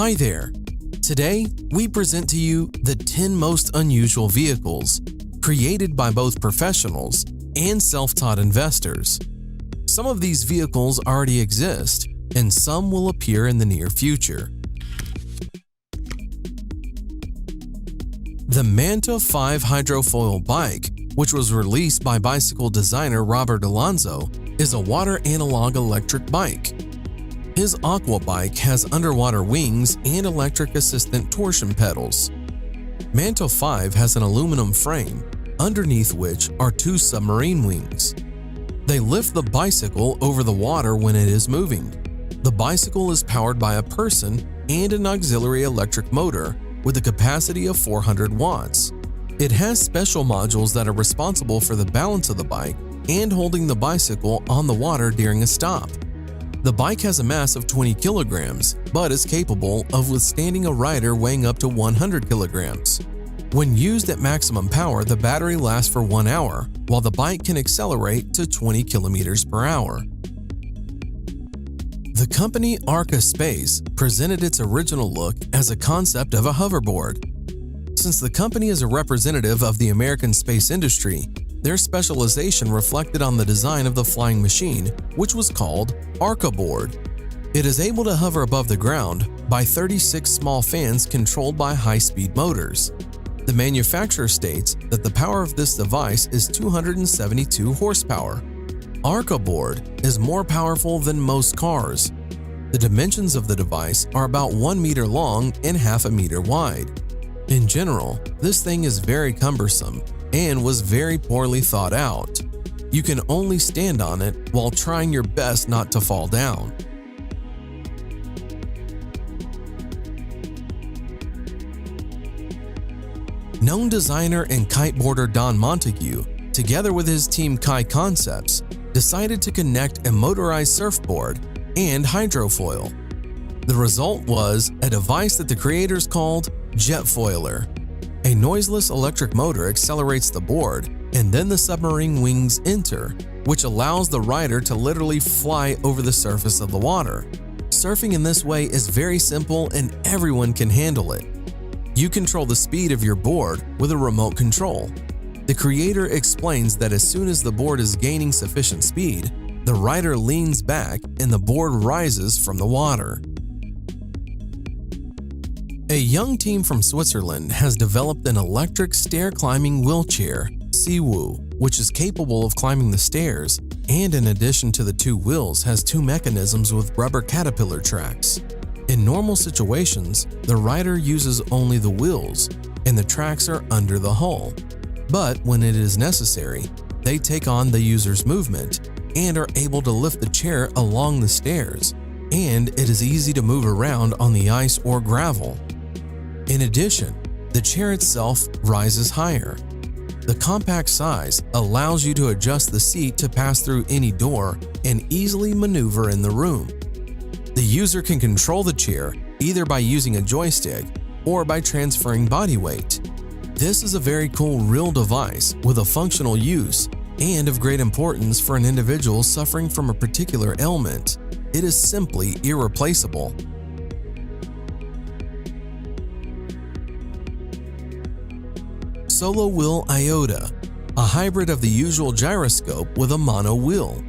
Hi there! Today, we present to you the 10 most unusual vehicles created by both professionals and self-taught investors. Some of these vehicles already exist, and some will appear in the near future. The Manta 5 hydrofoil bike, which was released by bicycle designer Robert Alonso, is a water analog electric bike. His Aqua bike has underwater wings and electric assistant torsion pedals. Manta 5 has an aluminum frame, underneath which are two submarine wings. They lift the bicycle over the water when it is moving. The bicycle is powered by a person and an auxiliary electric motor with a capacity of 400 watts. It has special modules that are responsible for the balance of the bike and holding the bicycle on the water during a stop. The bike has a mass of 20 kilograms, but is capable of withstanding a rider weighing up to 100 kilograms. When used at maximum power, the battery lasts for 1 hour, while the bike can accelerate to 20 kilometers per hour. The company Arca Space presented its original look as a concept of a hoverboard. Since the company is a representative of the American space industry, their specialization reflected on the design of the flying machine, which was called Arca Board. It is able to hover above the ground by 36 small fans controlled by high-speed motors. The manufacturer states that the power of this device is 272 horsepower. Arca Board is more powerful than most cars. The dimensions of the device are about 1 meter long and half a meter wide. In general, this thing is very cumbersome and was very poorly thought out. You can only stand on it while trying your best not to fall down. Known designer and kiteboarder Don Montague, together with his team Kai Concepts, decided to connect a motorized surfboard and hydrofoil. The result was a device that the creators called Jetfoiler. A noiseless electric motor accelerates the board, and then the submarine wings enter, which allows the rider to literally fly over the surface of the water. Surfing in this way is very simple and everyone can handle it. You control the speed of your board with a remote control. The creator explains that as soon as the board is gaining sufficient speed, the rider leans back and the board rises from the water. A young team from Switzerland has developed an electric stair-climbing wheelchair, Siwu, which is capable of climbing the stairs and in addition to the two wheels has two mechanisms with rubber caterpillar tracks. In normal situations, the rider uses only the wheels and the tracks are under the hull. But when it is necessary, they take on the user's movement and are able to lift the chair along the stairs, and it is easy to move around on the ice or gravel. In addition, the chair itself rises higher. The compact size allows you to adjust the seat to pass through any door and easily maneuver in the room. The user can control the chair either by using a joystick or by transferring body weight. This is a very cool real device with a functional use and of great importance for an individual suffering from a particular ailment. It is simply irreplaceable. Solo Wheel Iota, a hybrid of the usual gyroscope with a mono wheel.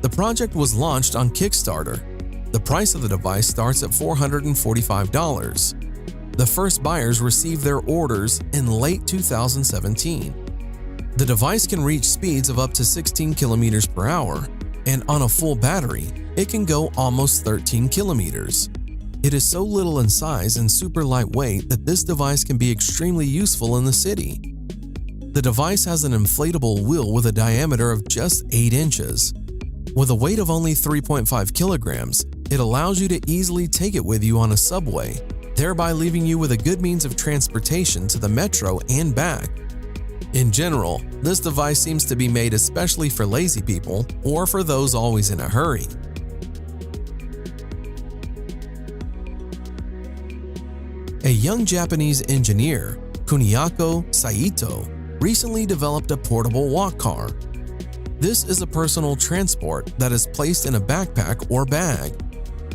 The project was launched on Kickstarter. The price of the device starts at $445. The first buyers received their orders in late 2017. The device can reach speeds of up to 16 kilometers per hour, and on a full battery, it can go almost 13 kilometers. It is so little in size and super lightweight that this device can be extremely useful in the city. The device has an inflatable wheel with a diameter of just 8 inches. With a weight of only 3.5 kilograms, it allows you to easily take it with you on a subway, thereby leaving you with a good means of transportation to the metro and back. In general, this device seems to be made especially for lazy people or for those always in a hurry. A young Japanese engineer, Kuniako Saito, recently developed a portable walk car. This is a personal transport that is placed in a backpack or bag.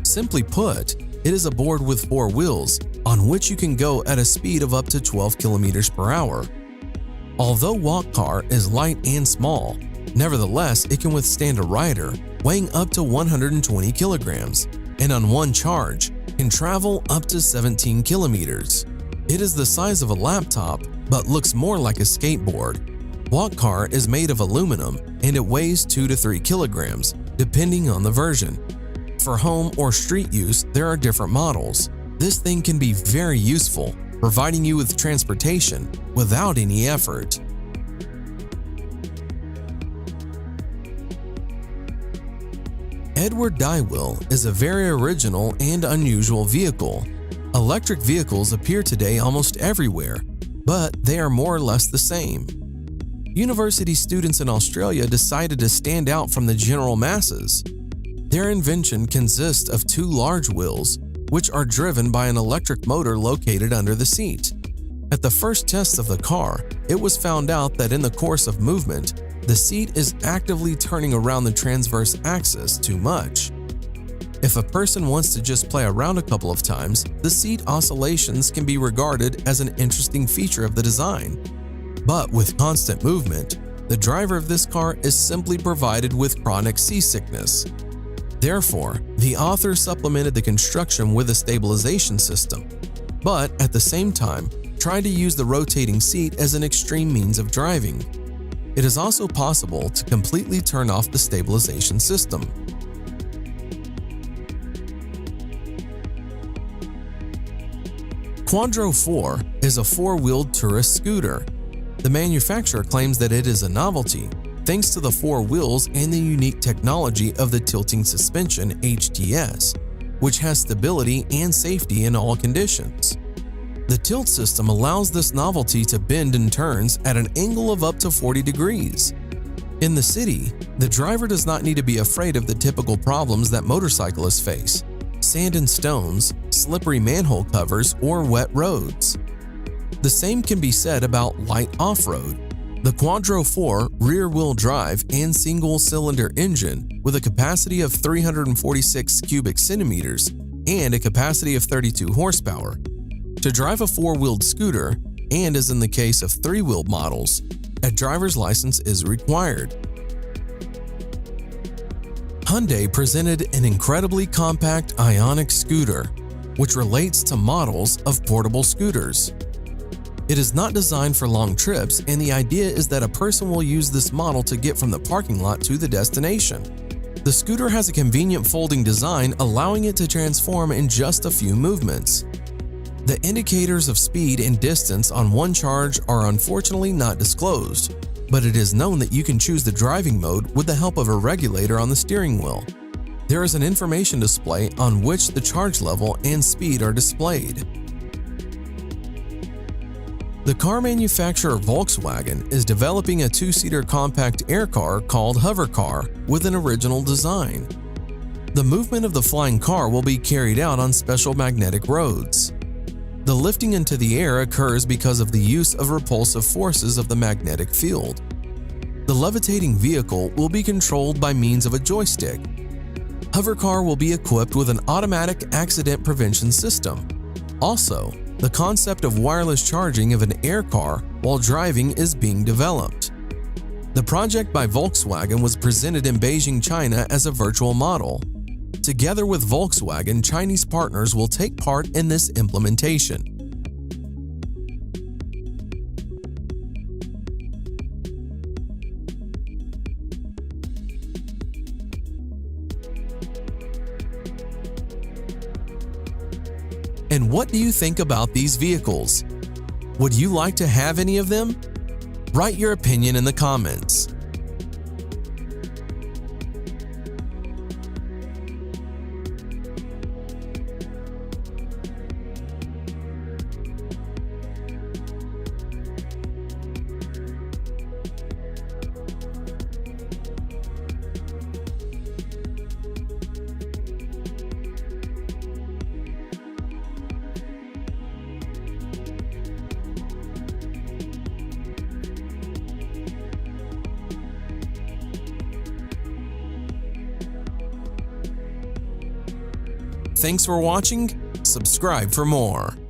Simply put, It is a board with 4 wheels, on which you can go at a speed of up to 12 kilometers per hour. Although Walk Car is light and small, nevertheless it can withstand a rider weighing up to 120 kilograms, and on one charge can travel up to 17 kilometers. It is the size of a laptop, but looks more like a skateboard. Walk Car is made of aluminum and it weighs 2 to 3 kilograms, depending on the version. For home or street use, there are different models. This thing can be very useful, providing you with transportation without any effort. Edward Dywell is a very original and unusual vehicle. Electric vehicles appear today almost everywhere, but they are more or less the same. University students in Australia decided to stand out from the general masses. Their invention consists of 2 large wheels, which are driven by an electric motor located under the seat. At the first test of the car, it was found out that in the course of movement, the seat is actively turning around the transverse axis too much. If a person wants to just play around a couple of times, the seat oscillations can be regarded as an interesting feature of the design. But with constant movement, the driver of this car is simply provided with chronic seasickness. Therefore, the author supplemented the construction with a stabilization system, but at the same time, tried to use the rotating seat as an extreme means of driving. It is also possible to completely turn off the stabilization system. Quadro 4 is a 4-wheeled tourist scooter. The manufacturer claims that it is a novelty, thanks to the 4 wheels and the unique technology of the tilting suspension (HTS), which has stability and safety in all conditions. The tilt system allows this novelty to bend and turns at an angle of up to 40 degrees. In the city, the driver does not need to be afraid of the typical problems that motorcyclists face: sand and stones, slippery manhole covers, or wet roads. The same can be said about light off-road. The Quadro 4 rear-wheel drive and single-cylinder engine with a capacity of 346 cubic centimeters and a capacity of 32 horsepower. To drive a 4-wheeled scooter, and as in the case of 3-wheeled models, a driver's license is required. Hyundai presented an incredibly compact Ioniq scooter, which relates to models of portable scooters. It is not designed for long trips, and the idea is that a person will use this model to get from the parking lot to the destination. The scooter has a convenient folding design, allowing it to transform in just a few movements. The indicators of speed and distance on one charge are unfortunately not disclosed, but it is known that you can choose the driving mode with the help of a regulator on the steering wheel. There is an information display on which the charge level and speed are displayed. The car manufacturer Volkswagen is developing a 2-seater compact air car called Hover Car with an original design. The movement of the flying car will be carried out on special magnetic roads. The lifting into the air occurs because of the use of repulsive forces of the magnetic field. The levitating vehicle will be controlled by means of a joystick. Hover Car will be equipped with an automatic accident prevention system. Also, the concept of wireless charging of an air car while driving is being developed. The project by Volkswagen was presented in Beijing, China as a virtual model. Together with Volkswagen, Chinese partners will take part in this implementation. And what do you think about these vehicles? Would you like to have any of them? Write your opinion in the comments. Thanks for watching. subscribe for more.